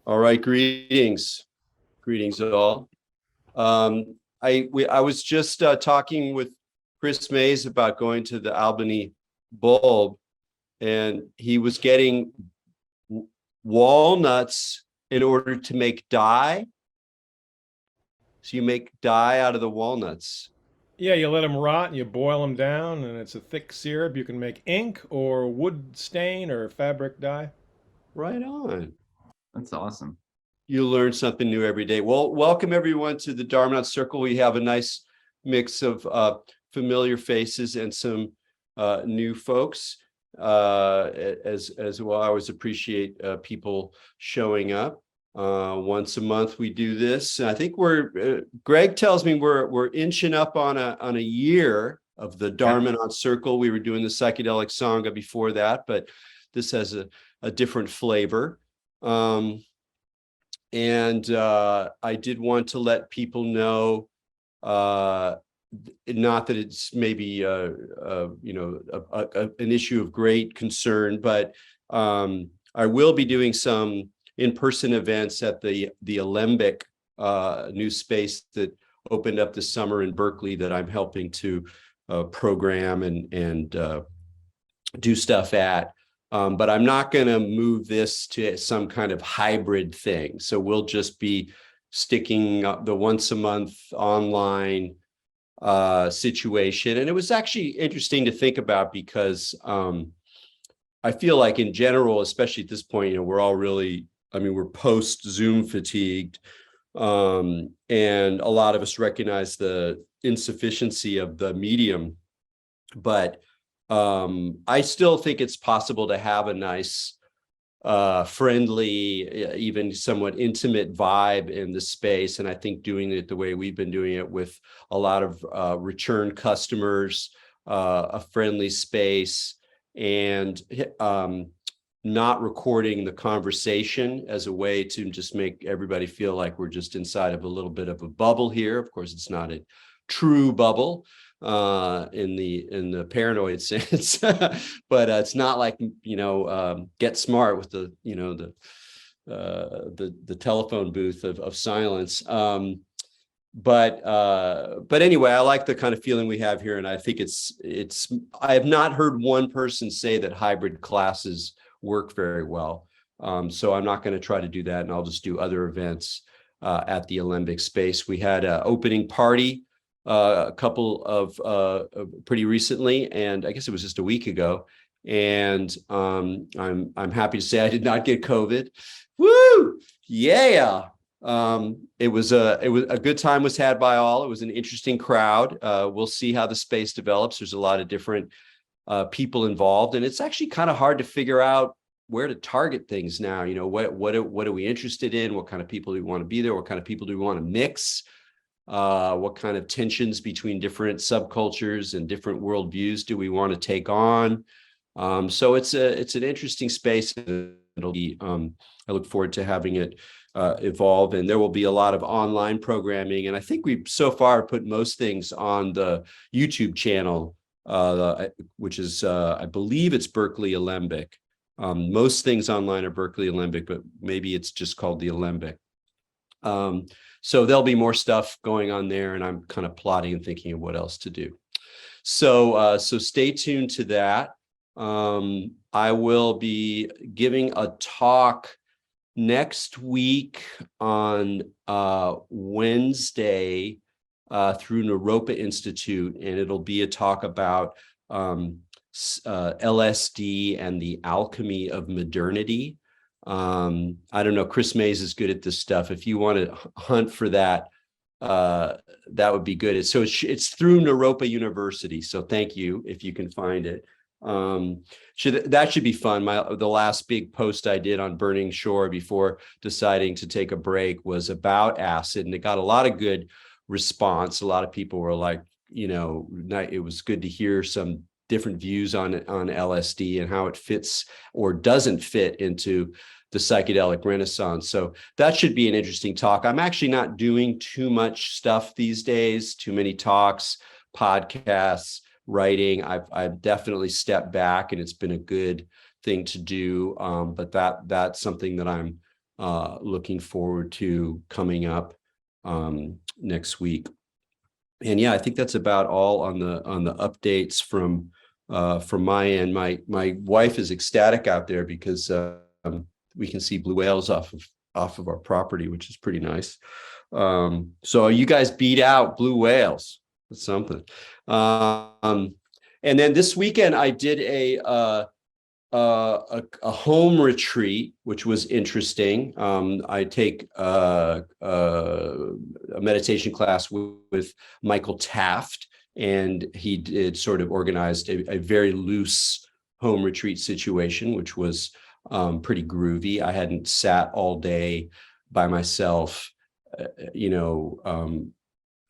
All right, greetings all. I was just talking with Chris Mays about going to the Albany Bulb, and he was getting walnuts in order to make dye. So you make dye out of the walnuts. Yeah, you let them rot and you boil them down, and it's a thick syrup. You can make ink or wood stain or fabric dye. Right on. That's awesome. You learn something new every day. Well, welcome everyone to the Dharmanaut Circle. We have a nice mix of familiar faces and some new folks as well. I always appreciate people showing up. Once a month we do this. And I think Greg tells me we're inching up on a year of the Dharmanaut Circle. We were doing the psychedelic sangha before that, but this has a different flavor. And I did want to let people know, not that it's maybe an issue of great concern, but I will be doing some in-person events at the Alembic new space that opened up this summer in Berkeley that I'm helping to program and do stuff at. But I'm not going to move this to some kind of hybrid thing. So we'll just be sticking the once a month online situation. And it was actually interesting to think about because I feel like in general, especially at this point, we're all really, we're post Zoom fatigued. And a lot of us recognize the insufficiency of the medium, but I still think it's possible to have a nice, friendly, even somewhat intimate vibe in the space. And I think doing it the way we've been doing it with a lot of return customers, a friendly space, and not recording the conversation as a way to just make everybody feel like we're just inside of a little bit of a bubble here. Of course, it's not a true bubble in the paranoid sense, but it's not like Get Smart with the telephone booth of silence. But anyway, I like the kind of feeling we have here, and I think it's I have not heard one person say that hybrid classes work very well. So I'm not going to try to do that, and I'll just do other events at the Alembic space. We had an opening party a couple of pretty recently, and I guess it was just a week ago. And I'm happy to say I did not get COVID. Woo! Yeah. It was a good time was had by all. It was an interesting crowd. We'll see how the space develops. There's a lot of different people involved, and it's actually kind of hard to figure out where to target things now. What are we interested in? What kind of people do we want to be there? What kind of people do we want to mix? What kind of tensions between different subcultures and different worldviews do we want to take on? So it's an interesting space. It'll be I look forward to having it evolve, and there will be a lot of online programming. And I think we've so far put most things on the YouTube channel, which is I believe it's Berkeley Alembic. Most things online are Berkeley Alembic, but maybe it's just called the Alembic. So there'll be more stuff going on there, and I'm kind of plotting and thinking of what else to do. So stay tuned to that. I will be giving a talk next week on Wednesday through Naropa Institute, and it'll be a talk about LSD and the alchemy of modernity. I don't know, Chris Mays is good at this stuff. If you want to hunt for that, that would be good. It's through Naropa University. So thank you if you can find it. That should be fun. The last big post I did on Burning Shore before deciding to take a break was about acid, and it got a lot of good response. A lot of people were like, it was good to hear some different views on LSD and how it fits or doesn't fit into the psychedelic renaissance. So that should be an interesting talk. I'm actually not doing too much stuff these days, too many talks, podcasts, writing. I've definitely stepped back, and it's been a good thing to do. But that's something that I'm looking forward to coming up next week. And yeah, I think that's about all on the updates from my end. My wife is ecstatic out there because we can see blue whales off of our property, which is pretty nice. So you guys beat out blue whales. That's something. And then this weekend I did a home retreat, which was interesting. I take a meditation class with Michael Taft, and he did sort of organized a very loose home retreat situation, which was pretty groovy. I hadn't sat all day by myself,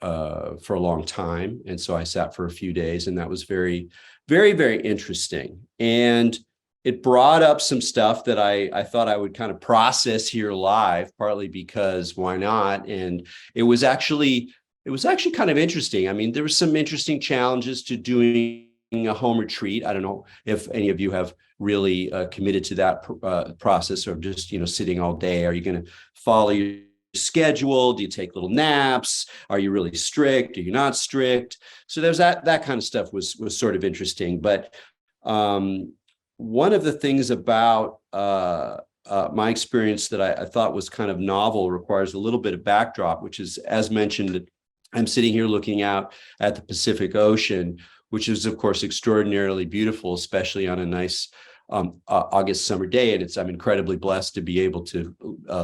for a long time. And so I sat for a few days, and that was very, very, very interesting. And it brought up some stuff that I thought I would kind of process here live, partly because why not? And it was actually kind of interesting. I mean, there were some interesting challenges to doing a home retreat. I don't know if any of you have really committed to that process, or just, sitting all day. Are you going to follow your schedule? Do you take little naps? Are you really strict? Are you not strict? So there's that kind of stuff was sort of interesting. But one of the things about my experience that I thought was kind of novel, requires a little bit of backdrop, which is, as mentioned, I'm sitting here looking out at the Pacific Ocean, which is, of course, extraordinarily beautiful, especially on a nice August summer day. And I'm incredibly blessed to be able to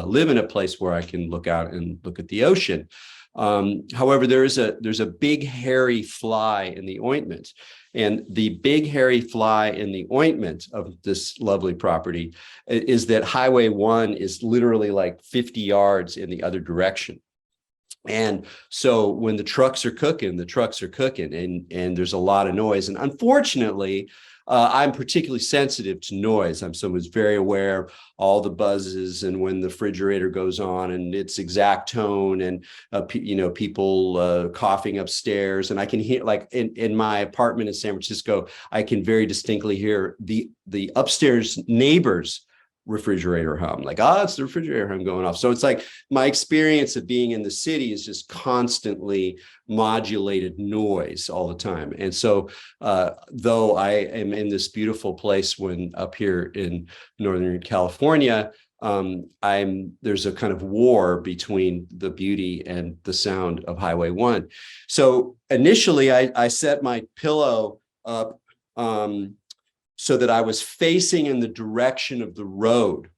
live in a place where I can look out and look at the ocean. However, there's a big hairy fly in the ointment. And the big hairy fly in the ointment of this lovely property is that Highway 1 is literally like 50 yards in the other direction. And so when the trucks are cooking, and there's a lot of noise. And unfortunately, I'm particularly sensitive to noise. I'm someone who's very aware of all the buzzes, and when the refrigerator goes on and its exact tone, and people coughing upstairs. And I can hear, like in my apartment in San Francisco, I can very distinctly hear the upstairs neighbors' refrigerator hum, like, it's the refrigerator hum going off. So it's like my experience of being in the city is just constantly modulated noise all the time. And so though I am in this beautiful place when up here in Northern California, there's a kind of war between the beauty and the sound of Highway 1. So initially I set my pillow up so that I was facing in the direction of the road.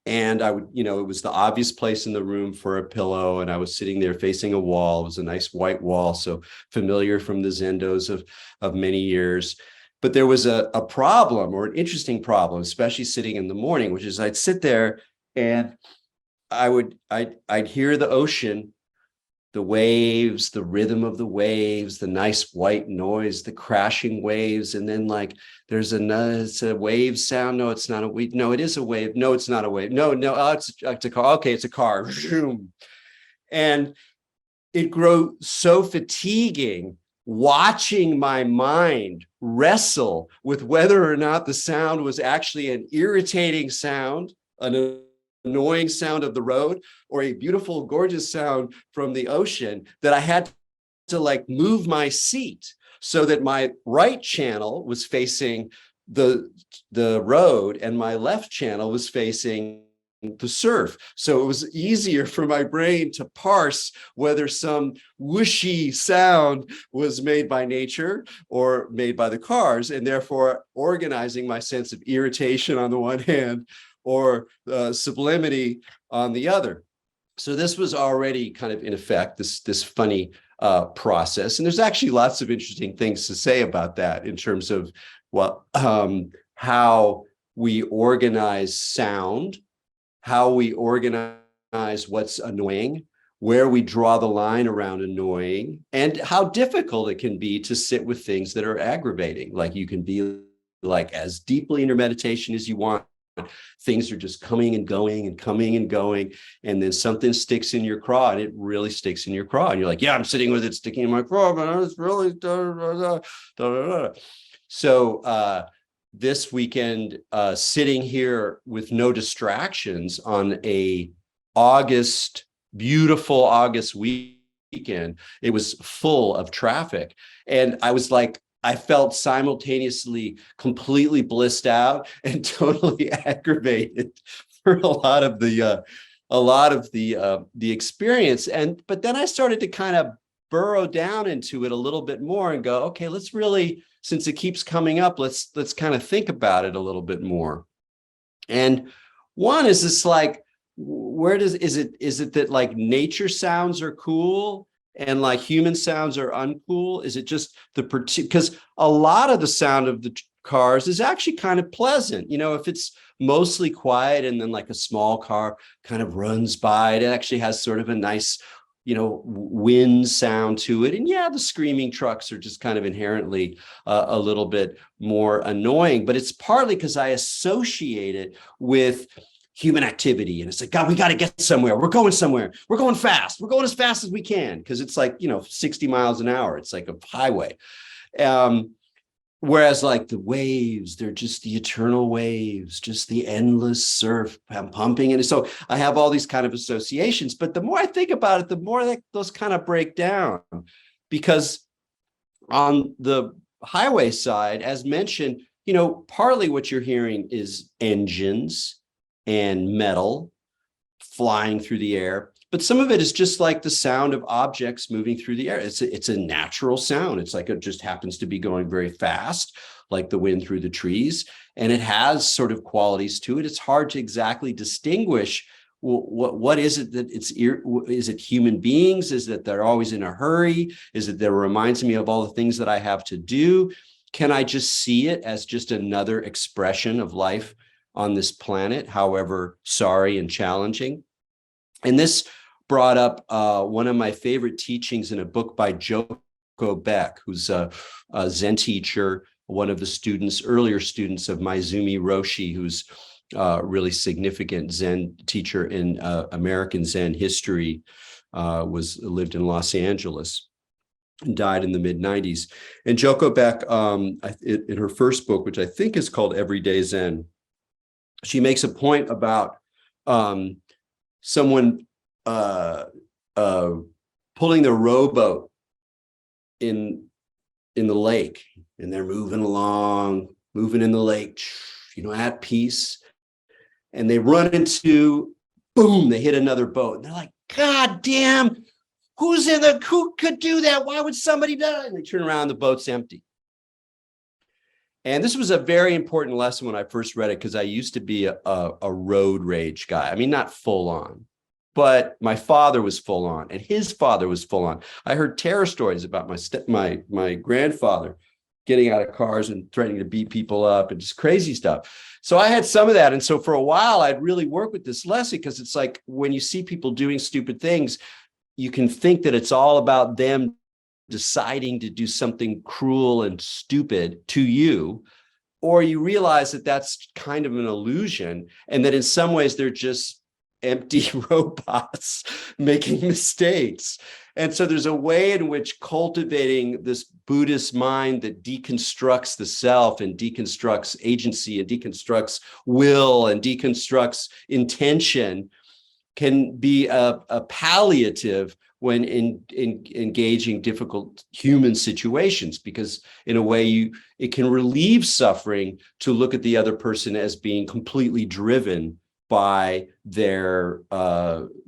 And I would, it was the obvious place in the room for a pillow. And I was sitting there facing a wall. It was a nice white wall, so familiar from the Zendos of many years. But there was a problem, or an interesting problem, especially sitting in the morning, which is I'd sit there and I'd hear the ocean, the waves, the rhythm of the waves, the nice white noise, the crashing waves. And then like there's it's a wave sound. No, it's not a wave. No, it is a wave. No, it's not a wave. No, it's a car. Okay, it's a car. And it grew so fatiguing watching my mind wrestle with whether or not the sound was actually an irritating sound, an annoying sound of the road, or a beautiful, gorgeous sound from the ocean, that I had to like move my seat so that my right channel was facing the road and my left channel was facing the surf. So it was easier for my brain to parse whether some whooshy sound was made by nature or made by the cars, and therefore organizing my sense of irritation on the one hand, or sublimity on the other. So this was already kind of in effect, this funny process. And there's actually lots of interesting things to say about that in terms of how we organize sound, how we organize what's annoying, where we draw the line around annoying, and how difficult it can be to sit with things that are aggravating. Like you can be like as deeply in your meditation as you want. Things are just coming and going and coming and going. And then something sticks in your craw, and it really sticks in your craw. And you're like, yeah, I'm sitting with it sticking in my craw, but it's really da, da, da, da, da, da. So this weekend, sitting here with no distractions on a beautiful August weekend. It was full of traffic. And I was like, I felt simultaneously completely blissed out and totally aggravated for a lot of the experience. But then I started to kind of burrow down into it a little bit more and go, okay, let's really, since it keeps coming up, let's kind of think about it a little bit more. And one is this, like, is it that like nature sounds are cool and like human sounds are uncool? Is it just because a lot of the sound of the cars is actually kind of pleasant. If it's mostly quiet and then like a small car kind of runs by, it actually has sort of a nice, wind sound to it. And yeah, the screaming trucks are just kind of inherently a little bit more annoying, but it's partly because I associate it with human activity. And it's like, God, we got to get somewhere. We're going somewhere. We're going fast. We're going as fast as we can because it's like, 60 miles an hour. It's like a highway. Whereas like the waves, they're just the eternal waves, just the endless surf pumping. And so I have all these kind of associations, but the more I think about it, the more that those kind of break down, because on the highway side, as mentioned, partly what you're hearing is engines and metal flying through the air. But some of it is just like the sound of objects moving through the air. It's a natural sound. It's like it just happens to be going very fast, like the wind through the trees. And it has sort of qualities to it. It's hard to exactly distinguish what is it that is it human beings? Is it they're always in a hurry? Is it that it reminds me of all the things that I have to do? Can I just see it as just another expression of life on this planet, however sorry and challenging? And this brought up one of my favorite teachings in a book by Joko Beck, who's a Zen teacher, one of the earlier students of Maizumi Roshi, who's a really significant Zen teacher in American Zen history, lived in Los Angeles and died in the mid-90s. And Joko Beck, in her first book, which I think is called Everyday Zen, she makes a point about someone pulling the rowboat in the lake, and they're moving along, moving in the lake, at peace, and they run into, boom, they hit another boat, and they're like, God damn, who could do that? Why would somebody die? And they turn around, the boat's empty. And this was a very important lesson when I first read it, because I used to be a road rage guy. I mean, not full on, but my father was full on, and his father was full on. I heard terror stories about my grandfather getting out of cars and threatening to beat people up and just crazy stuff. So I had some of that. And so for a while, I'd really work with this lesson, because it's like when you see people doing stupid things, you can think that it's all about them deciding to do something cruel and stupid to you, or you realize that that's kind of an illusion, and that in some ways they're just empty robots making mistakes. And so there's a way in which cultivating this Buddhist mind that deconstructs the self and deconstructs agency and deconstructs will and deconstructs intention can be a palliative when engaging difficult human situations, because in a way it can relieve suffering to look at the other person as being completely driven by their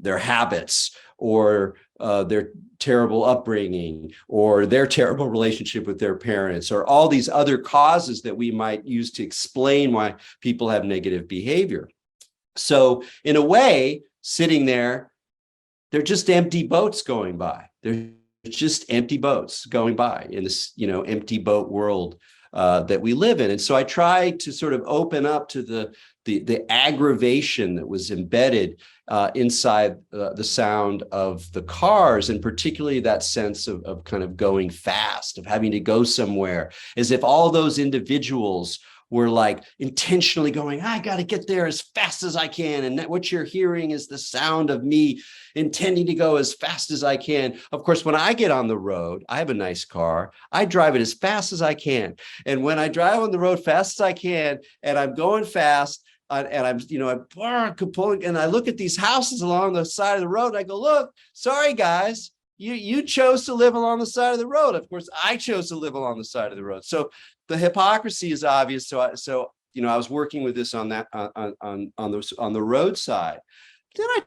habits, or their terrible upbringing, or their terrible relationship with their parents, or all these other causes that we might use to explain why people have negative behavior. So in a way, sitting there, they're just empty boats going by. They're just empty boats going by in this, empty boat world that we live in. And so I try to sort of open up to the aggravation that was embedded inside the sound of the cars, and particularly that sense of kind of going fast, of having to go somewhere, as if all those individuals we're like intentionally going, I got to get there as fast as I can. And what you're hearing is the sound of me intending to go as fast as I can. Of course, when I get on the road, I have a nice car. I drive it as fast as I can. And when I drive on the road fast as I can, and I'm going fast, and I'm pulling, and I look at these houses along the side of the road, and I go, look, sorry, guys. You chose to live along the side of the road. Of course, I chose to live along the side of the road. So the hypocrisy is obvious. So I was working with this on the roadside. Then I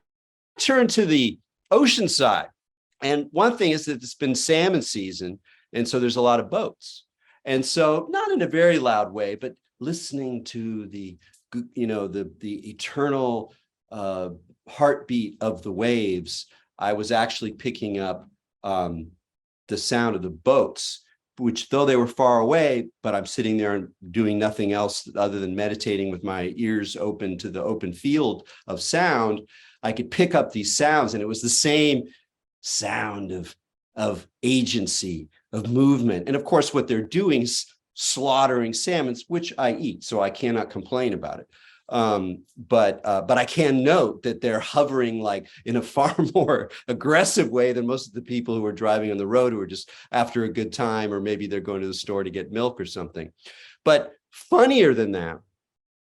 turned to the ocean side, and one thing is that it's been salmon season, and so there's a lot of boats, and so not in a very loud way, but listening to the eternal heartbeat of the waves. I was actually picking up the sound of the boats, which though they were far away, but I'm sitting there and doing nothing else other than meditating with my ears open to the open field of sound. I could pick up these sounds, and it was the same sound of agency, of movement. And of course, what they're doing is slaughtering salmons, which I eat, so I cannot complain about it. But I can note that they're hovering like in a far more aggressive way than most of the people who are driving on the road, who are just after a good time, or maybe they're going to the store to get milk or something. But funnier than that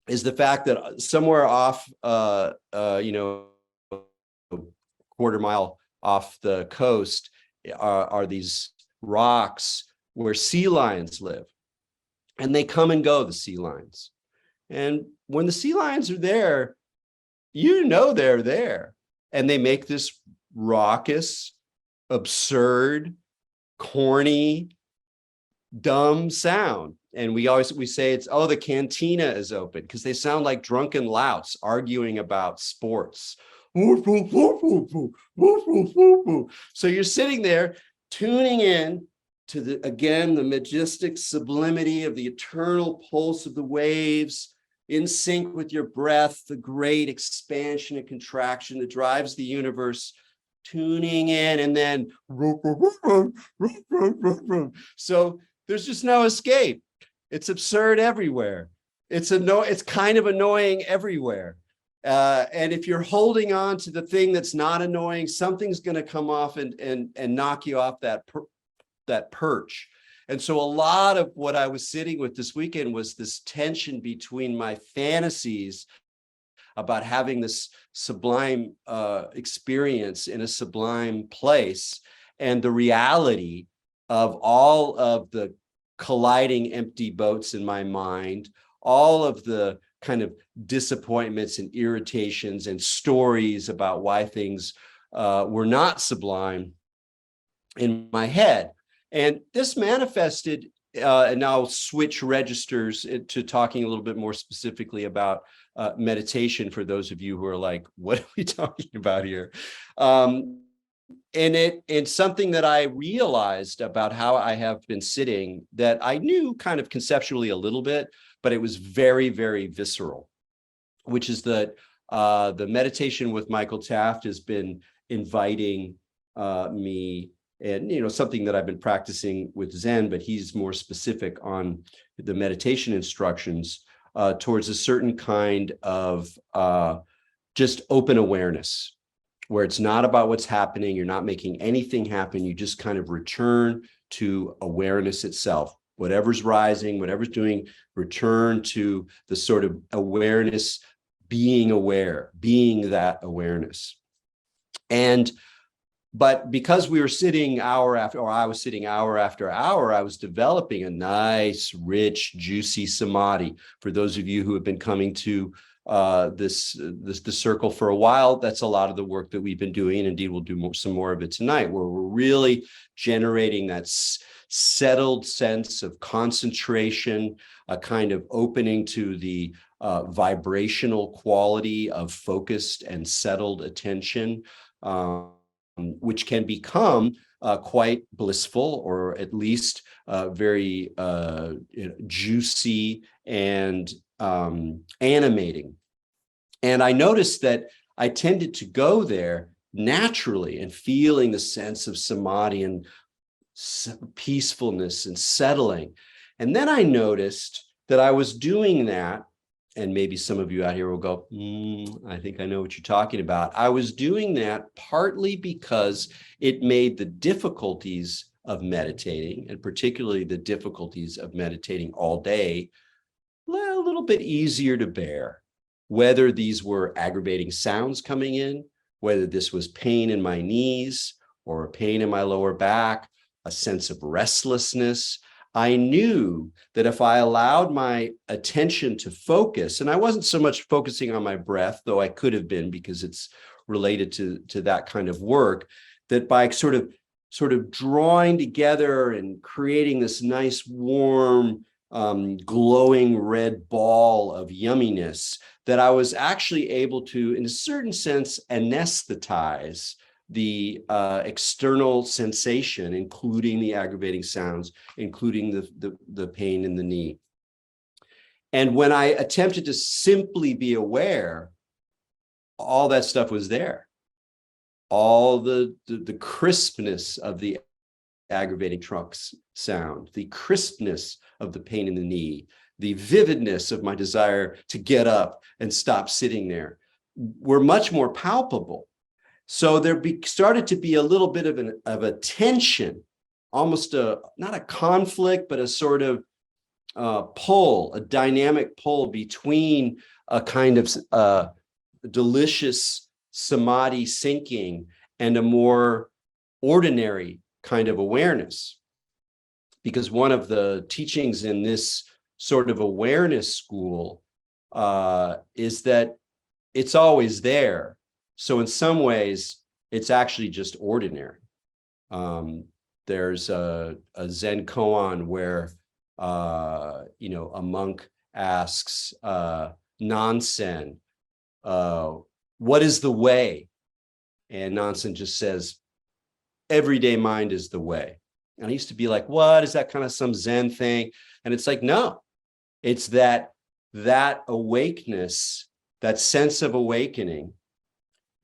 is the fact that somewhere off, quarter mile off the coast are these rocks where sea lions live, and they come and go, the sea lions. And when the sea lions are there, they're there. And they make this raucous, absurd, corny, dumb sound. And we say it's, oh, the cantina is open, because they sound like drunken louts arguing about sports. So you're sitting there tuning in to the majestic sublimity of the eternal pulse of the waves, in sync with your breath, the great expansion and contraction that drives the universe, tuning in, and then so there's just no escape. It's absurd everywhere. It's kind of annoying everywhere. And if you're holding on to the thing that's not annoying, something's going to come off and knock you off that perch. And so a lot of what I was sitting with this weekend was this tension between my fantasies about having this sublime experience in a sublime place, and the reality of all of the colliding empty boats in my mind, all of the kind of disappointments and irritations and stories about why things were not sublime in my head. And this manifested, and now I'll switch registers to talking a little bit more specifically about meditation for those of you who are like, what are we talking about here? And it's something that I realized about how I have been sitting that I knew kind of conceptually a little bit, but it was very, very visceral, which is that the meditation with Michael Taft has been inviting me, and something that I've been practicing with Zen, but he's more specific on the meditation instructions towards a certain kind of just open awareness, where it's not about what's happening. You're not making anything happen. You just kind of return to awareness itself. Whatever's rising, whatever's doing, return to the sort of awareness, being aware, being that awareness. But because we were sitting I was sitting hour after hour, I was developing a nice, rich, juicy samadhi. For those of you who have been coming to the circle for a while, that's a lot of the work that we've been doing. And indeed, we'll do some more of it tonight, where we're really generating that settled sense of concentration, a kind of opening to the vibrational quality of focused and settled attention, which can become quite blissful, or at least very juicy and animating. And I noticed that I tended to go there naturally, and feeling the sense of samadhi and peacefulness and settling. And then I noticed that I was doing that, and maybe some of you out here will go, I think I know what you're talking about. I was doing that partly because it made the difficulties of meditating, and particularly the difficulties of meditating all day, a little bit easier to bear. Whether these were aggravating sounds coming in, whether this was pain in my knees or a pain in my lower back, a sense of restlessness, I knew that if I allowed my attention to focus, and I wasn't so much focusing on my breath, though I could have been because it's related to that kind of work, that by sort of drawing together and creating this nice, warm, glowing red ball of yumminess, that I was actually able to, in a certain sense, anesthetize the external sensation, including the aggravating sounds, including the pain in the knee. And when I attempted to simply be aware, all that stuff was there. All the crispness of the aggravating trunks sound, the crispness of the pain in the knee, the vividness of my desire to get up and stop sitting there were much more palpable. So there started to be a little bit of a tension, almost not a conflict, but a sort of pull, a dynamic pull between a kind of delicious samadhi sinking and a more ordinary kind of awareness. Because one of the teachings in this sort of awareness school is that it's always there. So in some ways, it's actually just ordinary. There's a Zen koan where a monk asks Nansen, what is the way? And Nansen just says, everyday mind is the way. And I used to be like, what is that, kind of some Zen thing? And it's like, no, it's that awakeness, that sense of awakening.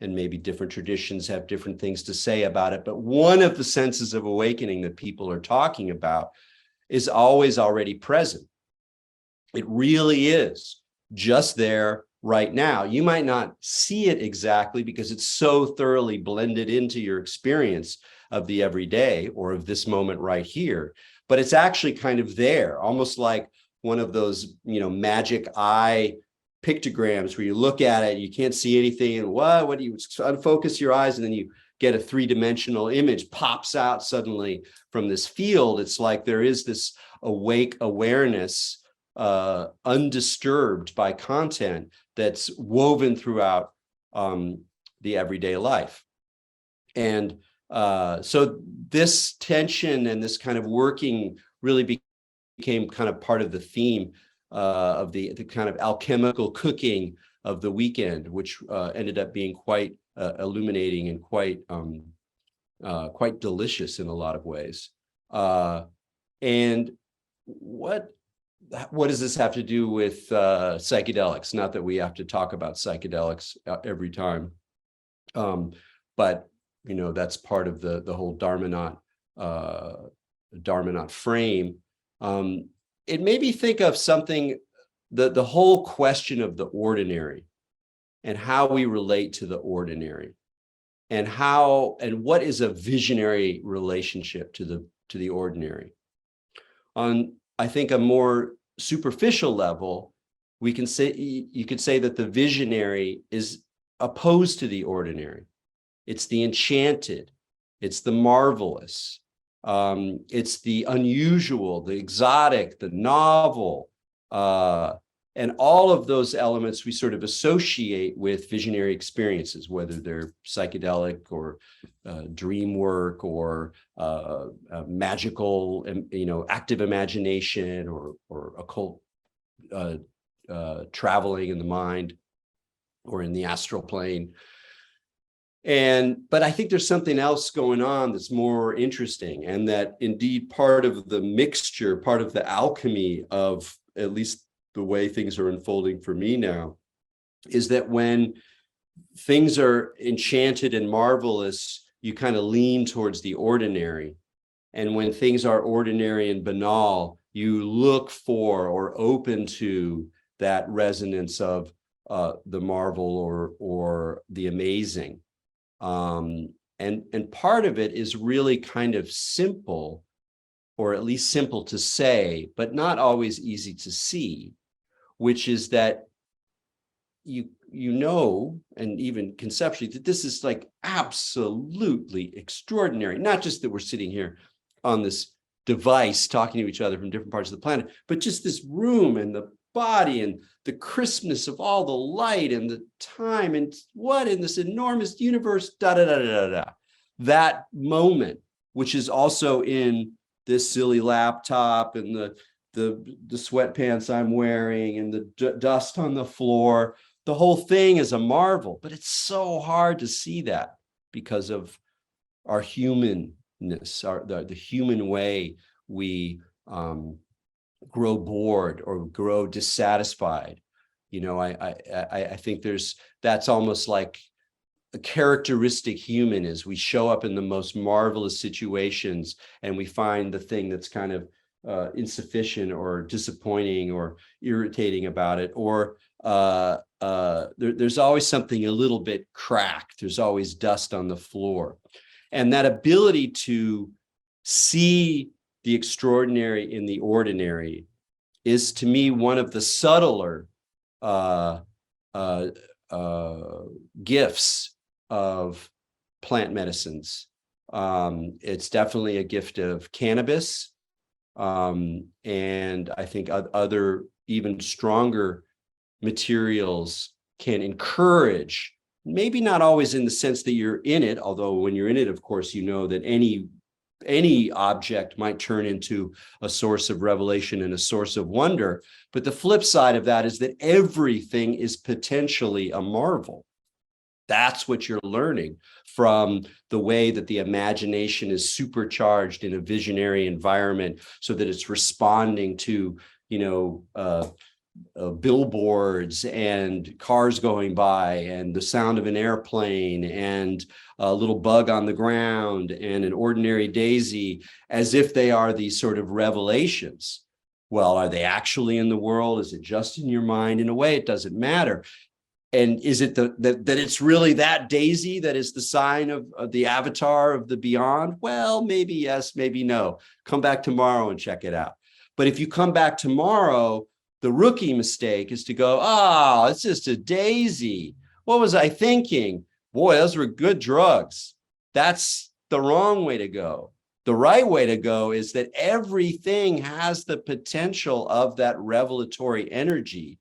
And maybe different traditions have different things to say about it. But one of the senses of awakening that people are talking about is always already present. It really is just there right now. You might not see it exactly because it's so thoroughly blended into your experience of the everyday or of this moment right here, but it's actually kind of there, almost like one of those, magic eye pictograms where you look at it, you can't see anything, and what do you unfocus your eyes, and then you get a three-dimensional image pops out suddenly from this field. It's like there is this awake awareness, undisturbed by content, that's woven throughout the everyday life. And so this tension and this kind of working really became kind of part of the theme of the kind of alchemical cooking of the weekend, which ended up being quite illuminating and quite delicious in a lot of ways. And what does this have to do with psychedelics? Not that we have to talk about psychedelics every time, but that's part of the whole Dharmanaut frame. It made me think of something, the whole question of the ordinary and how we relate to the ordinary, and what is a visionary relationship to the ordinary. On, I think, a more superficial level, you could say that the visionary is opposed to the ordinary. It's the enchanted, it's the marvelous, it's the unusual, the exotic, the novel, and all of those elements we sort of associate with visionary experiences, whether they're psychedelic or dream work or magical, active imagination or occult traveling in the mind or in the astral plane. But I think there's something else going on that's more interesting, and that indeed part of the mixture, part of the alchemy of at least the way things are unfolding for me now, is that when things are enchanted and marvelous, you kind of lean towards the ordinary. And when things are ordinary and banal, you look for or open to that resonance of the marvel or the amazing. And part of it is really kind of simple, or at least simple to say, but not always easy to see, which is that you know, and even conceptually, that this is like absolutely extraordinary. Not just that we're sitting here on this device talking to each other from different parts of the planet, but just this room and the body and the crispness of all the light and the time and what in this enormous universe, da da da da da. That moment, which is also in this silly laptop and the sweatpants I'm wearing and the dust on the floor. The whole thing is a marvel, but it's so hard to see that because of our humanness, the human way we grow bored or grow dissatisfied. You know, I think that's almost like a characteristic human is we show up in the most marvelous situations and we find the thing that's kind of insufficient or disappointing or irritating about it, or there's always something a little bit cracked. There's always dust on the floor. And that ability to see the extraordinary in the ordinary is, to me, one of the subtler gifts of plant medicines. It's definitely a gift of cannabis. And I think other even stronger materials can encourage, maybe not always in the sense that you're in it, although when you're in it, of course, you know that any object might turn into a source of revelation and a source of wonder. But the flip side of that is that everything is potentially a marvel. That's what you're learning from the way that the imagination is supercharged in a visionary environment so that it's responding to, billboards and cars going by and the sound of an airplane and a little bug on the ground and an ordinary daisy, as if they are these sort of revelations. Well, are they actually in the world? Is it just in your mind? In a way, it doesn't matter. And is it that it's really that daisy that is the sign of the avatar of the beyond? Well, maybe yes, maybe no. Come back tomorrow and check it out. But if you come back tomorrow, the rookie mistake is to go, it's just a daisy. What was I thinking? Boy, those were good drugs. That's the wrong way to go. The right way to go is that everything has the potential of that revelatory energy,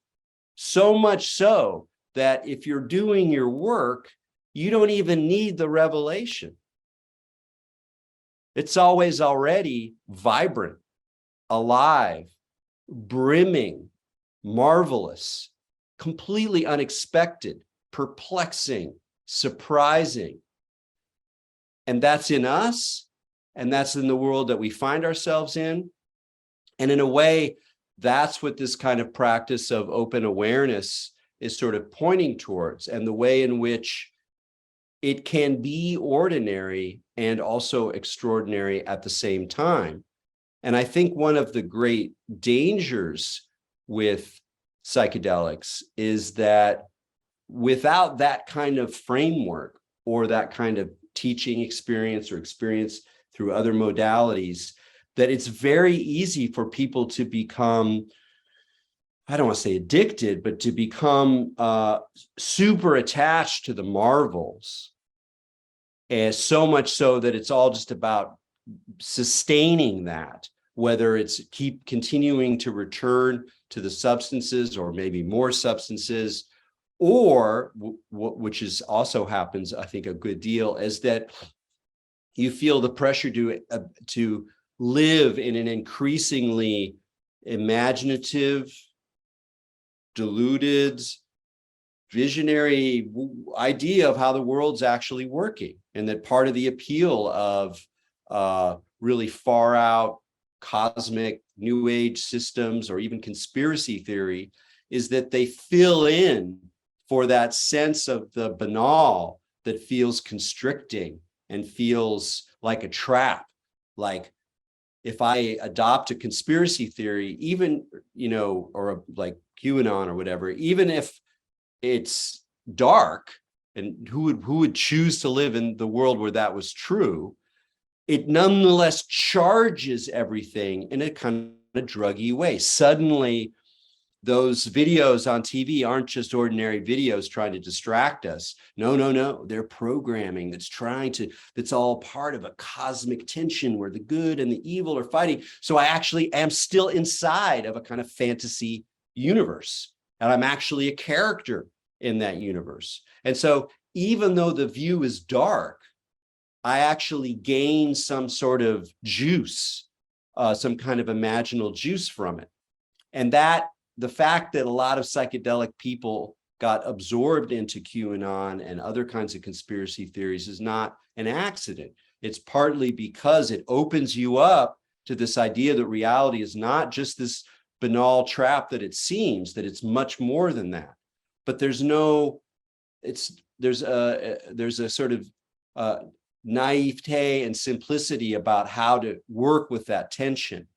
so much so that if you're doing your work, you don't even need the revelation. It's always already vibrant, alive, brimming, marvelous, completely unexpected, perplexing, surprising. And that's in us, and that's in the world that we find ourselves in. And in a way, that's what this kind of practice of open awareness is sort of pointing towards, and the way in which it can be ordinary and also extraordinary at the same time. And I think one of the great dangers with psychedelics is that without that kind of framework or that kind of teaching experience or experience through other modalities, that it's very easy for people to become, I don't want to say addicted, but to become super attached to the marvels. And so much so that it's all just about sustaining that, whether it's keep continuing to return to the substances or maybe more substances, or which is also happens, I think, a good deal, is that you feel the pressure to live in an increasingly imaginative, deluded, visionary idea of how the world's actually working, and that part of the appeal of really far out cosmic new age systems or even conspiracy theory is that they fill in for that sense of the banal that feels constricting and feels like a trap, like if I adopt a conspiracy theory, even, or like QAnon or whatever, even if it's dark, and who would choose to live in the world where that was true, it nonetheless charges everything in a kind of druggy way. Suddenly, those videos on TV aren't just ordinary videos trying to distract us. No, no, no. They're programming that's all part of a cosmic tension where the good and the evil are fighting. So I actually am still inside of a kind of fantasy universe, and I'm actually a character in that universe. And so even though the view is dark, I actually gain some sort of juice, some kind of imaginal juice from it. And that the fact that a lot of psychedelic people got absorbed into QAnon and other kinds of conspiracy theories is not an accident. It's partly because it opens you up to this idea that reality is not just this banal trap that it seems, that it's much more than that. But there's a sort of naivete and simplicity about how to work with that tension.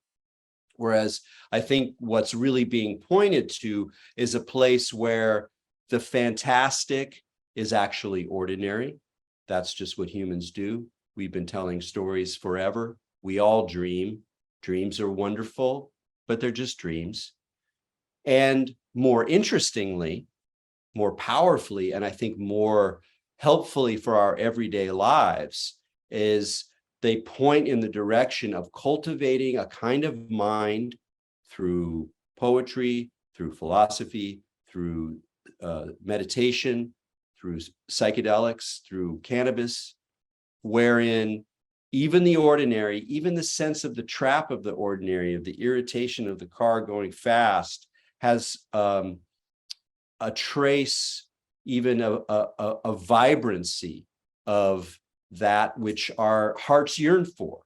Whereas I think what's really being pointed to is a place where the fantastic is actually ordinary. That's just what humans do. We've been telling stories forever. We all dream. Dreams are wonderful, but they're just dreams. And more interestingly, more powerfully, and I think more helpfully for our everyday lives, is they point in the direction of cultivating a kind of mind through poetry, through philosophy, through meditation, through psychedelics, through cannabis, wherein even the ordinary, even the sense of the trap of the ordinary, of the irritation of the car going fast, has a trace, even a vibrancy of that which our hearts yearn for.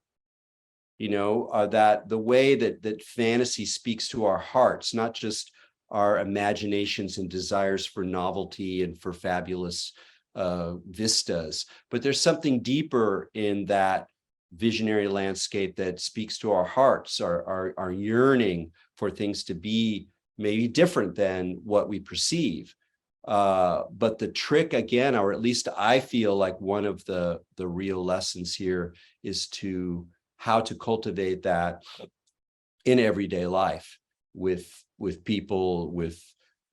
That the way that fantasy speaks to our hearts, not just our imaginations and desires for novelty and for fabulous vistas, but there's something deeper in that visionary landscape that speaks to our hearts, our yearning for things to be maybe different than what we perceive. But the trick, again, or at least I feel like one of the real lessons here, is how to cultivate that in everyday life with people, with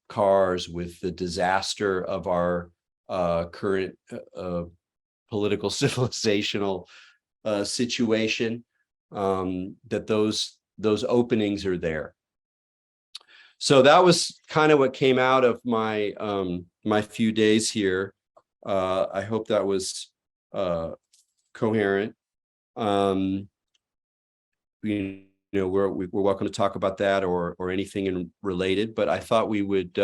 cars, with the disaster of our current political civilizational situation, that those openings are there. So that was kind of what came out of my my few days here. I hope that was coherent. We're welcome to talk about that or anything related, but I thought we would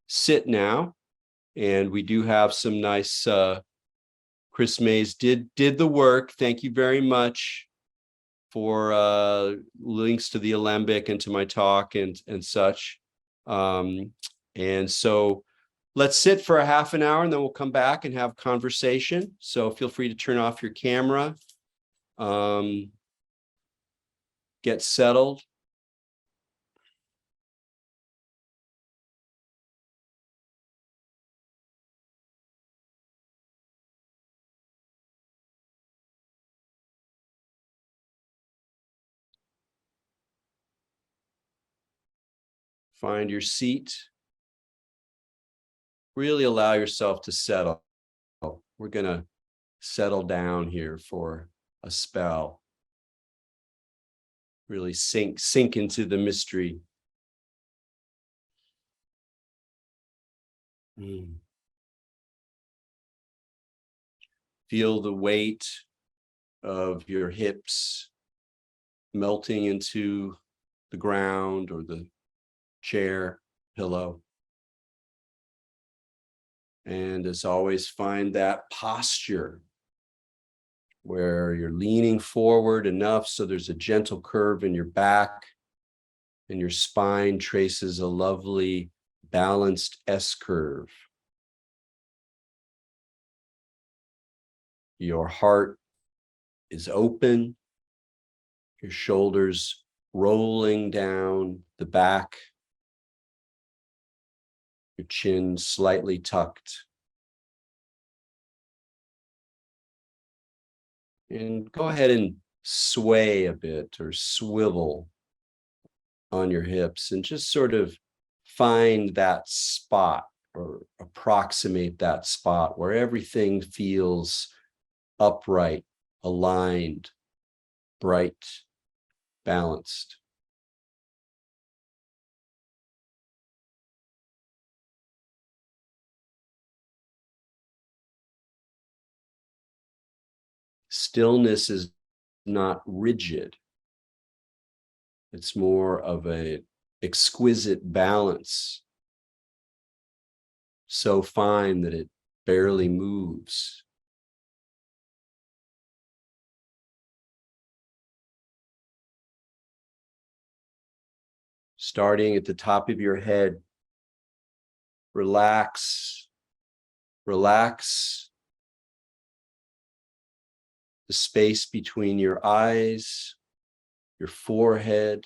sit now, and we do have some nice. Chris Mays did the work. Thank you very much for links to the Alembic and to my talk and such. And so let's sit for a half an hour, and then we'll come back and have conversation. So feel free to turn off your camera, get settled. Find your seat. Really allow yourself to settle. We're going to settle down here for a spell. Really sink into the mystery. Feel the weight of your hips melting into the ground or the chair pillow. And as always, find that posture where you're leaning forward enough so there's a gentle curve in your back, and your spine traces a lovely balanced S curve. Your heart is open. Your shoulders rolling down the back, your chin slightly tucked. And go ahead and sway a bit or swivel on your hips and just sort of find that spot or approximate that spot where everything feels upright, aligned, bright, balanced. Stillness is not rigid. It's more of an exquisite balance, so fine that it barely moves. Starting at the top of your head, relax, relax the space between your eyes, your forehead.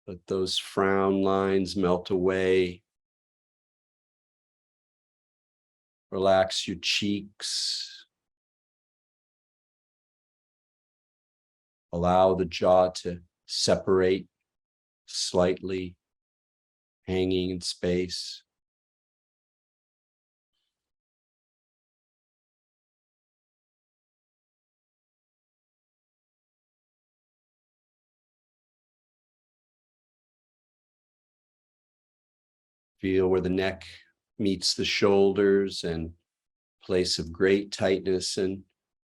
Let those frown lines melt away. Relax your cheeks. Allow the jaw to separate slightly, hanging in space. Feel where the neck meets the shoulders and place of great tightness, and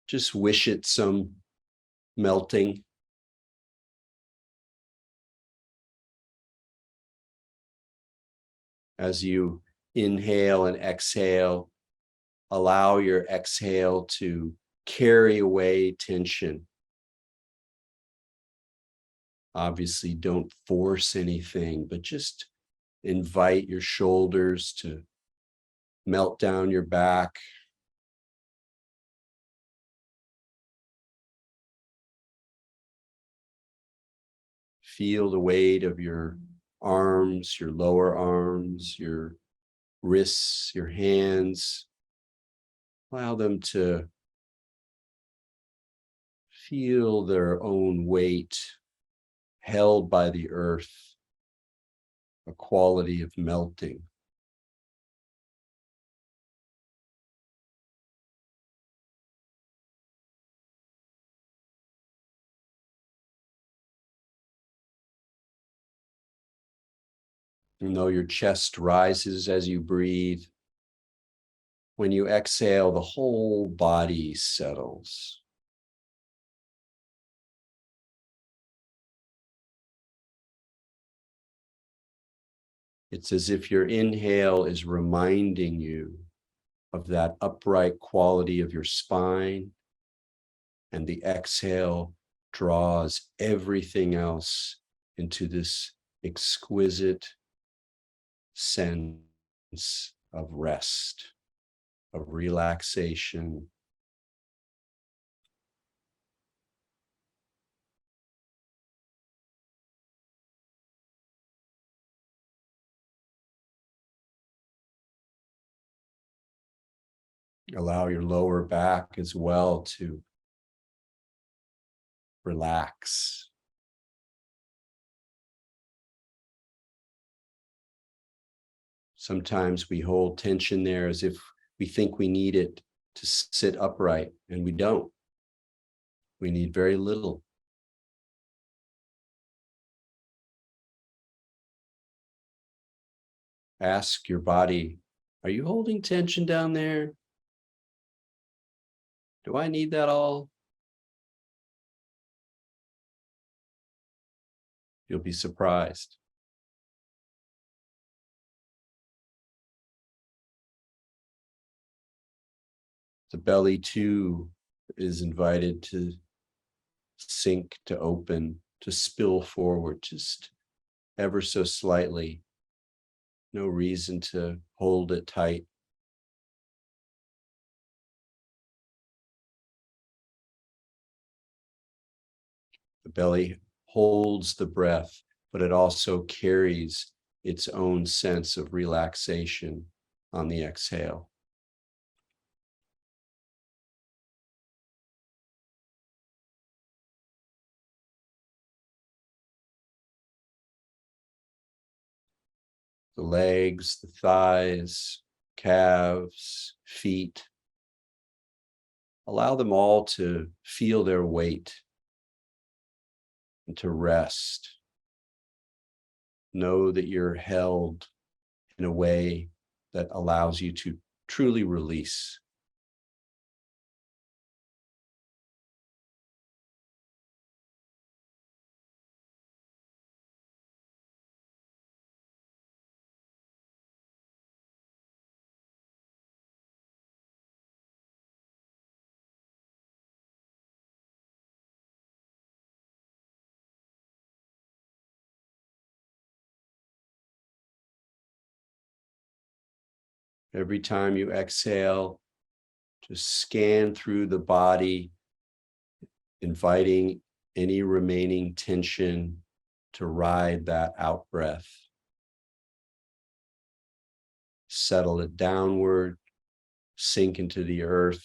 just wish it some melting. As you inhale and exhale, allow your exhale to carry away tension. Obviously, don't force anything, but just invite your shoulders to melt down your back. Feel the weight of your arms, your lower arms, your wrists, your hands. Allow them to feel their own weight held by the earth, a quality of melting. And though your chest rises as you breathe, when you exhale, the whole body settles. It's as if your inhale is reminding you of that upright quality of your spine, and the exhale draws everything else into this exquisite sense of rest, of relaxation. Allow your lower back as well to relax. Sometimes we hold tension there as if we think we need it to sit upright, and we don't. We need very little. Ask your body, are you holding tension down there? Do I need that all? You'll be surprised. The belly too is invited to sink, to open, to spill forward, just ever so slightly. No reason to hold it tight. belly holds the breath, but it also carries its own sense of relaxation on the exhale. The legs, the thighs, calves, feet. Allow them all to feel their weight and to rest. Know that you're held in a way that allows you to truly release. Every time you exhale, just scan through the body, inviting any remaining tension to ride that out breath. Settle it downward, sink into the earth.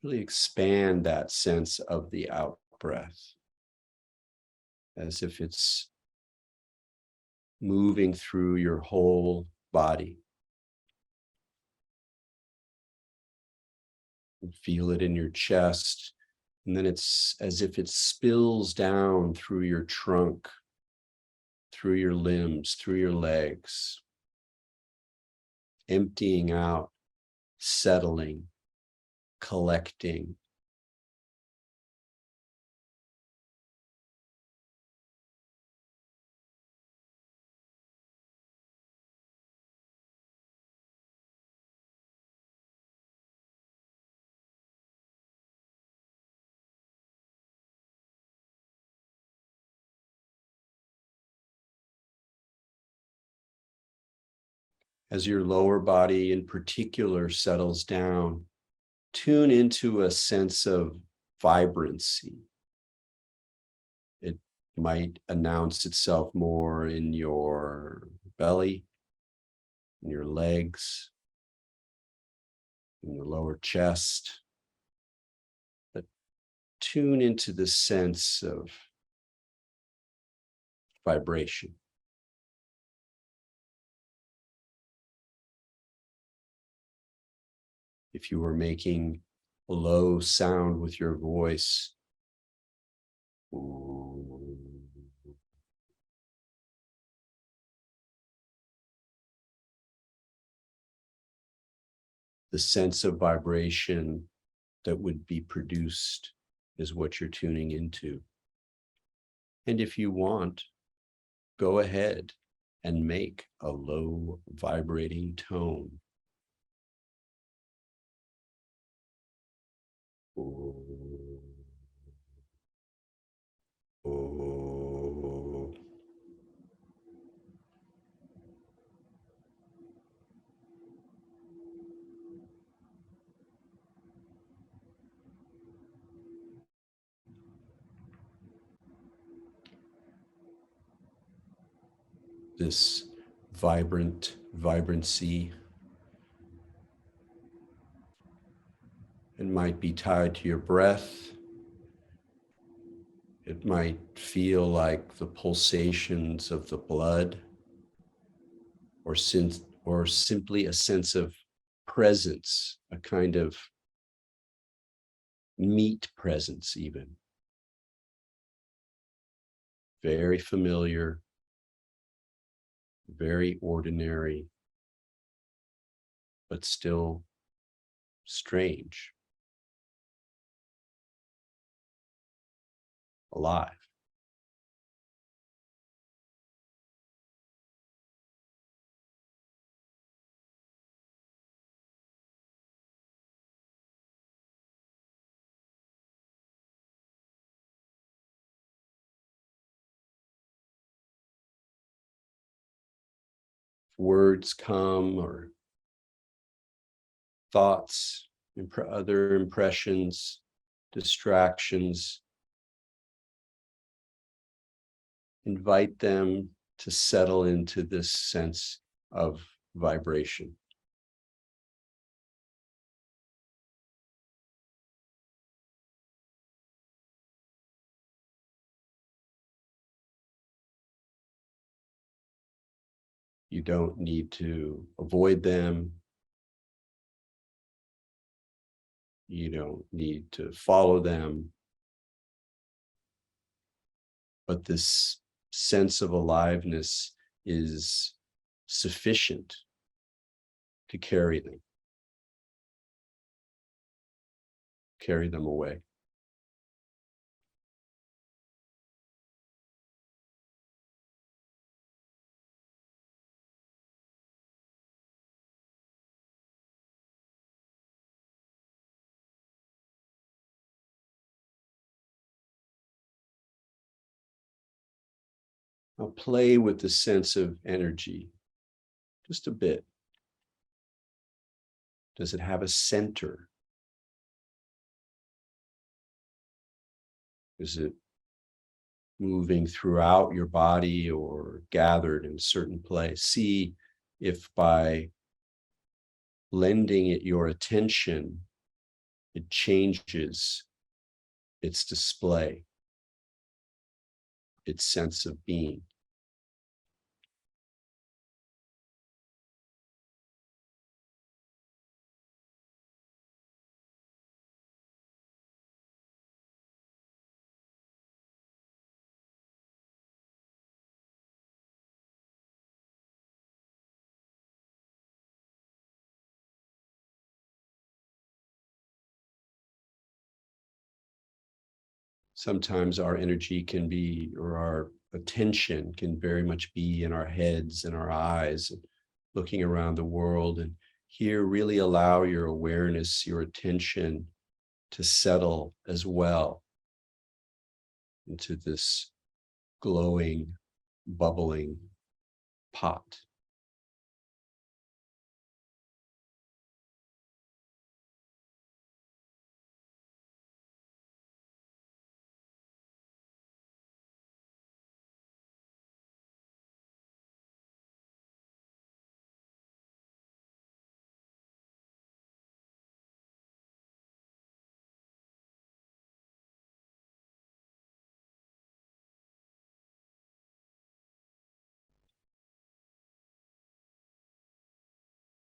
Really expand that sense of the out breath as if it's moving through your whole body. Feel it in your chest, and then it's as if it spills down through your trunk, through your limbs, through your legs, emptying out, settling, collecting. As your lower body in particular settles down, tune into a sense of vibrancy. It might announce itself more in your belly, in your legs, in your lower chest. But tune into the sense of vibration. If you were making a low sound with your voice, the sense of vibration that would be produced is what you're tuning into. And if you want, go ahead and make a low vibrating tone. This vibrancy, it might be tied to your breath. It might feel like the pulsations of the blood, or simply a sense of presence, a kind of meat presence even. Very familiar, very ordinary, but still strange, alive. words come or thoughts, other impressions, distractions, invite them to settle into this sense of vibration. You don't need to avoid them. You don't need to follow them. But this sense of aliveness is sufficient to carry them away. Now play with the sense of energy just a bit. Does it have a center? Is it moving throughout your body or gathered in a certain place? See if by lending it your attention, it changes its display, its sense of being. Sometimes our energy can be, or our attention can very much be in our heads and our eyes, and looking around the world. And here, really allow your awareness, your attention to settle as well into this glowing, bubbling pot.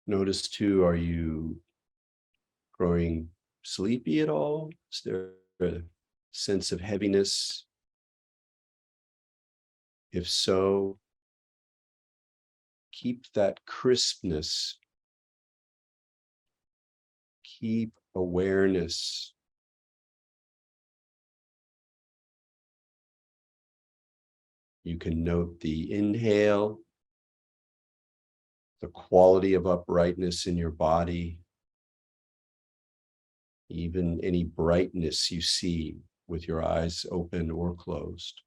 Notice too, are you growing sleepy at all? Is there a sense of heaviness? If so, keep that crispness. Keep awareness. You can note the inhale, the quality of uprightness in your body, even any brightness you see with your eyes open or closed.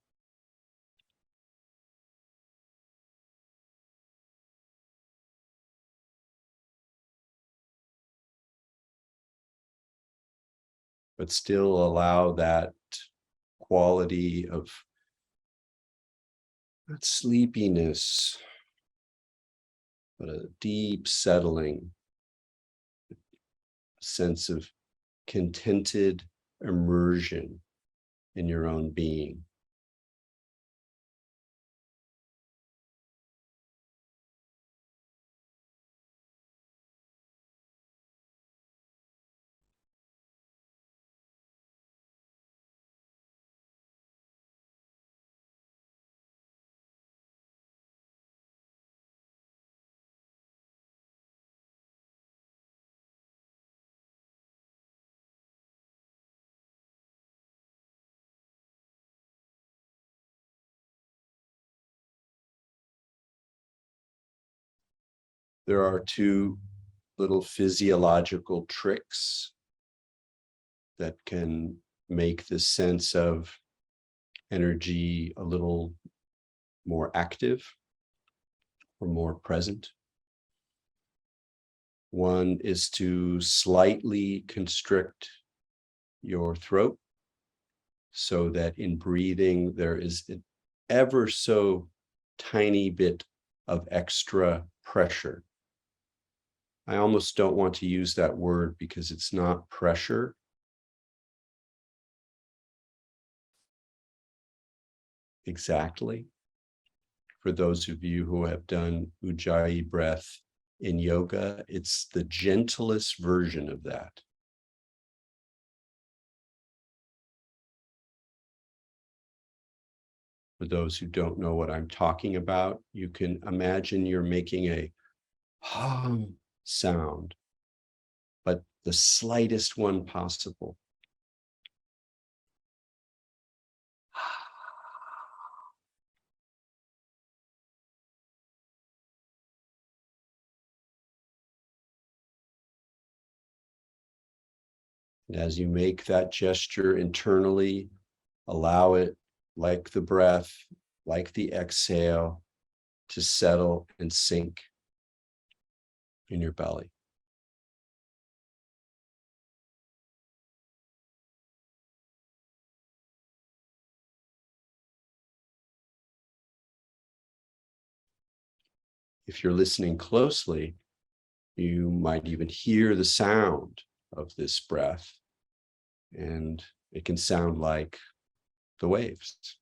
But still allow that quality of that sleepiness, but a deep settling, sense of contented immersion in your own being. There are two little physiological tricks that can make the sense of energy a little more active or more present. One is to slightly constrict your throat so that in breathing, there is an ever so tiny bit of extra pressure. I almost don't want to use that word because it's not pressure. Exactly. For those of you who have done Ujjayi breath in yoga, it's the gentlest version of that. For those who don't know what I'm talking about, you can imagine you're making a hum sound, but the slightest one possible. And as you make that gesture internally, allow it, like the breath, like the exhale, to settle and sink in your belly. If you're listening closely, you might even hear the sound of this breath, and it can sound like the waves.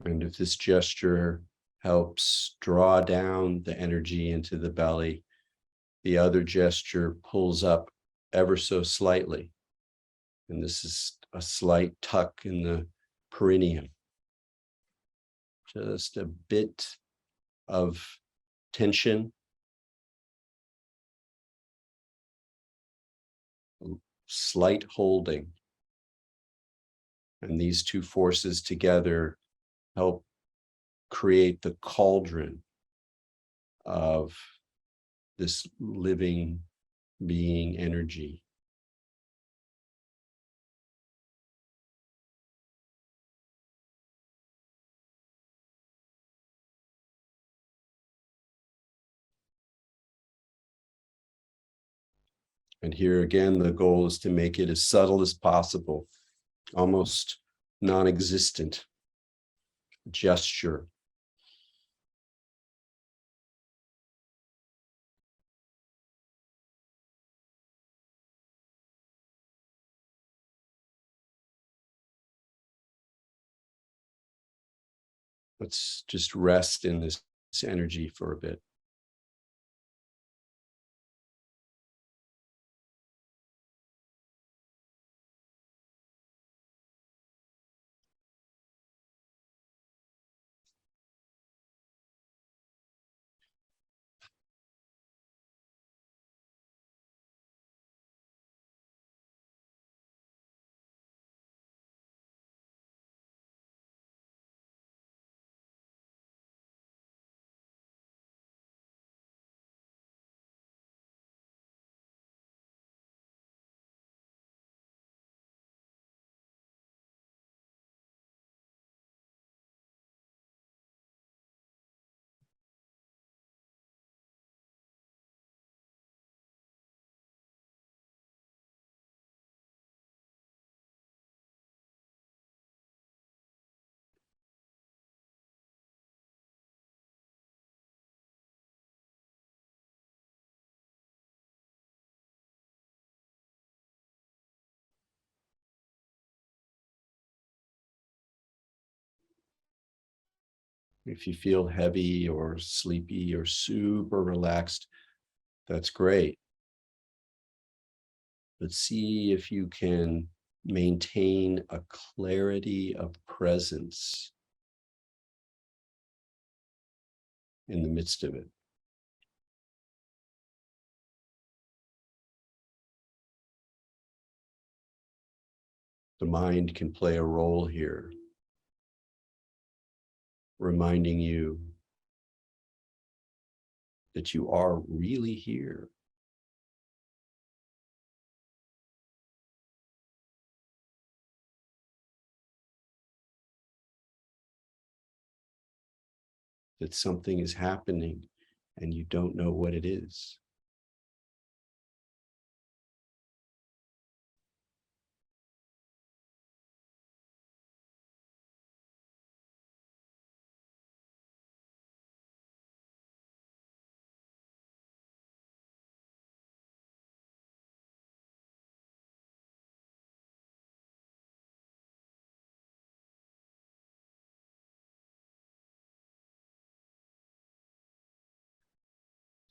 And if this gesture helps draw down the energy into the belly, the other gesture pulls up ever so slightly. And this is a slight tuck in the perineum. Just a bit of tension, slight holding. And these two forces together help create the cauldron of this living being energy. And here again, the goal is to make it as subtle as possible, almost non-existent gesture. Let's just rest in this energy for a bit. If you feel heavy or sleepy or super relaxed, that's great. But see if you can maintain a clarity of presence in the midst of it. The mind can play a role here, reminding you that you are really here. that something is happening and you don't know what it is.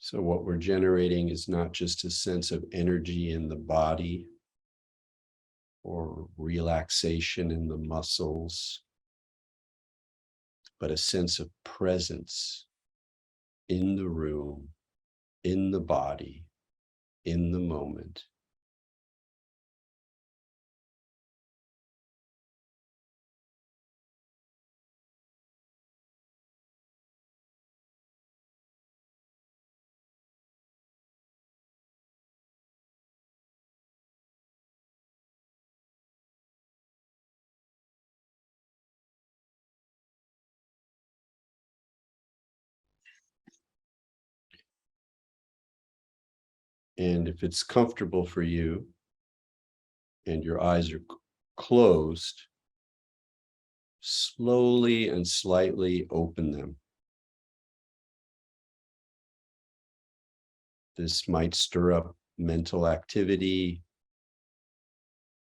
So what we're generating is not just a sense of energy in the body or relaxation in the muscles, but a sense of presence in the room, in the body, in the moment. And if it's comfortable for you and your eyes are closed, slowly and slightly open them. This might stir up mental activity,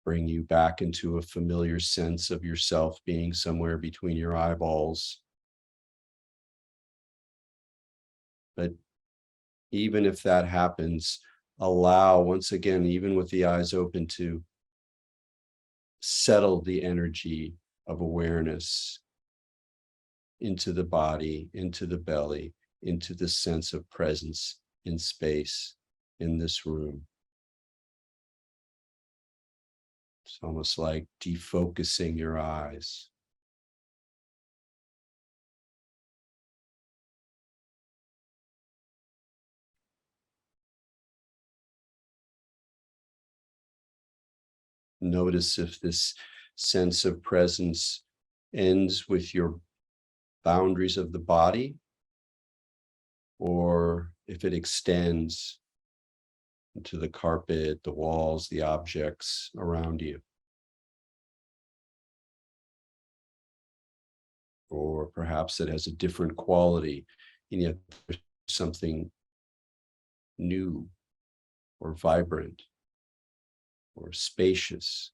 bring you back into a familiar sense of yourself being somewhere between your eyeballs. But even if that happens, allow, once again, even with the eyes open, to settle the energy of awareness into the body, into the belly, into the sense of presence in space, in this room. It's almost like defocusing your eyes. Notice if this sense of presence ends with your boundaries of the body, or if it extends into the carpet, the walls, the objects around you. Or perhaps it has a different quality, and yet there's something new or vibrant or spacious,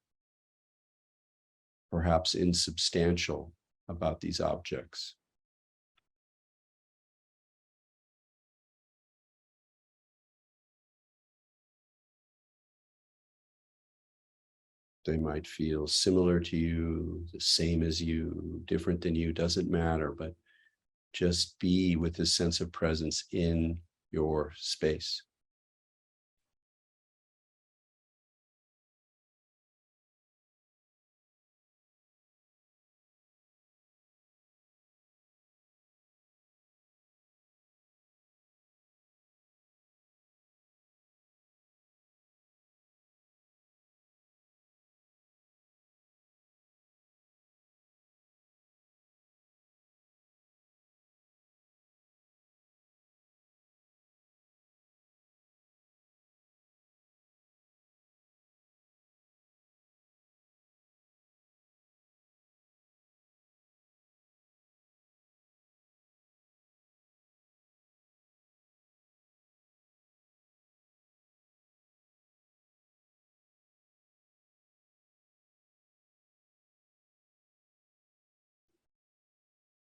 perhaps insubstantial about these objects. They might feel similar to you, the same as you, different than you, doesn't matter, but just be with this sense of presence in your space.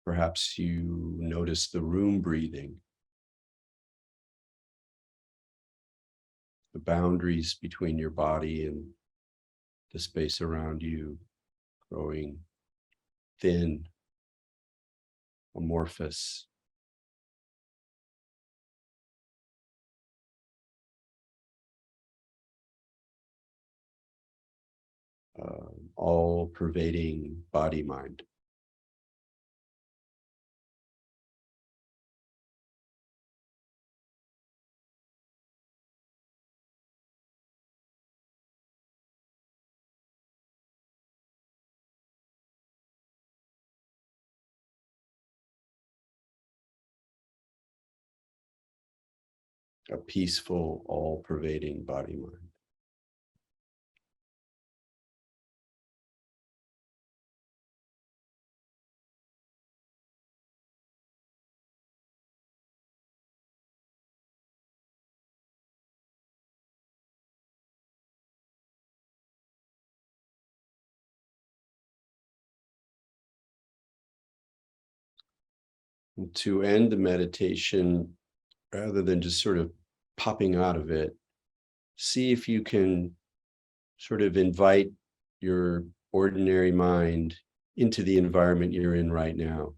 Perhaps you notice the room breathing, the boundaries between your body and the space around you growing thin, amorphous. All pervading body mind. a peaceful, all-pervading body-mind. And to end the meditation, rather than just sort of popping out of it, see if you can sort of invite your ordinary mind into the environment you're in right now.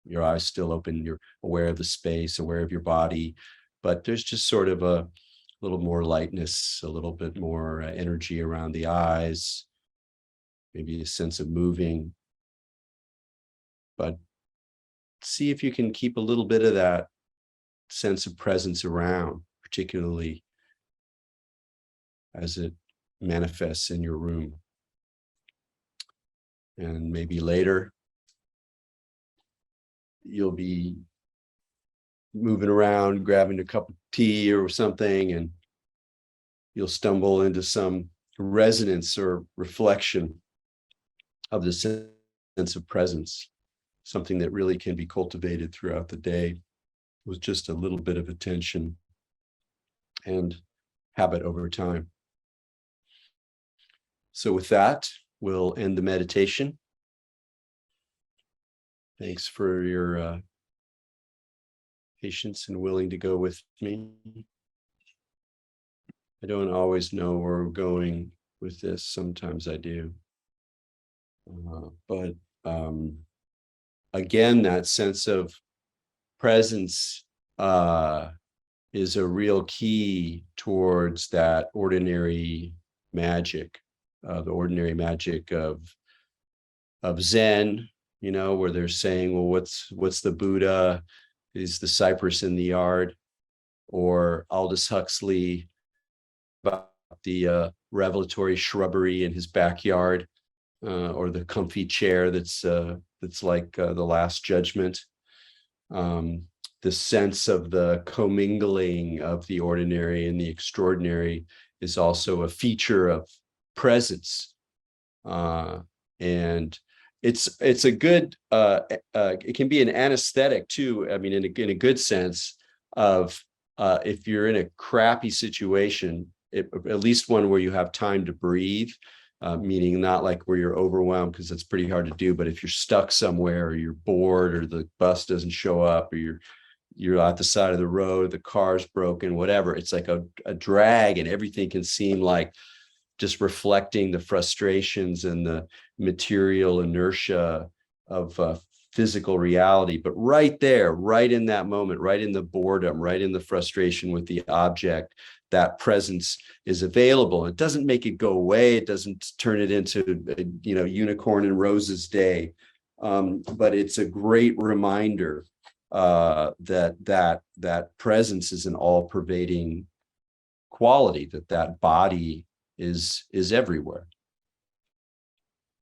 Your eyes still open, you're aware of the space, aware of your body, but there's just sort of a little more lightness, a little bit more energy around the eyes, maybe a sense of moving. But see if you can keep a little bit of that sense of presence around, particularly as it manifests in your room. And maybe later, you'll be moving around, grabbing a cup of tea or something, and you'll stumble into some resonance or reflection of the sense of presence, something that really can be cultivated throughout the day with just a little bit of attention and habit over time. So with that, we'll end the meditation. Thanks for your patience and willing to go with me. I don't always know where we're going with this. Sometimes I do. But again, that sense of presence is a real key towards that ordinary magic, the ordinary magic of Zen, where they're saying, well, what's the Buddha? Is the cypress in the yard? Or Aldous Huxley about the revelatory shrubbery in his backyard, or the comfy chair that's like the Last Judgment. The sense of the commingling of the ordinary and the extraordinary is also a feature of presence, and it's a good it can be an anesthetic too. I mean, in a good sense of if you're in a crappy situation, at least one where you have time to breathe, meaning not like where you're overwhelmed, because that's pretty hard to do. But if you're stuck somewhere, or you're bored, or the bus doesn't show up, or you're at the side of the road, the car's broken, whatever, it's like a drag, and everything can seem like just reflecting the frustrations and the material inertia of physical reality. But right there, right in that moment, right in the boredom, right in the frustration with the object, that presence is available. It doesn't make it go away. It doesn't turn it into unicorn and roses day. But it's a great reminder that presence is an all-pervading quality, that body is everywhere.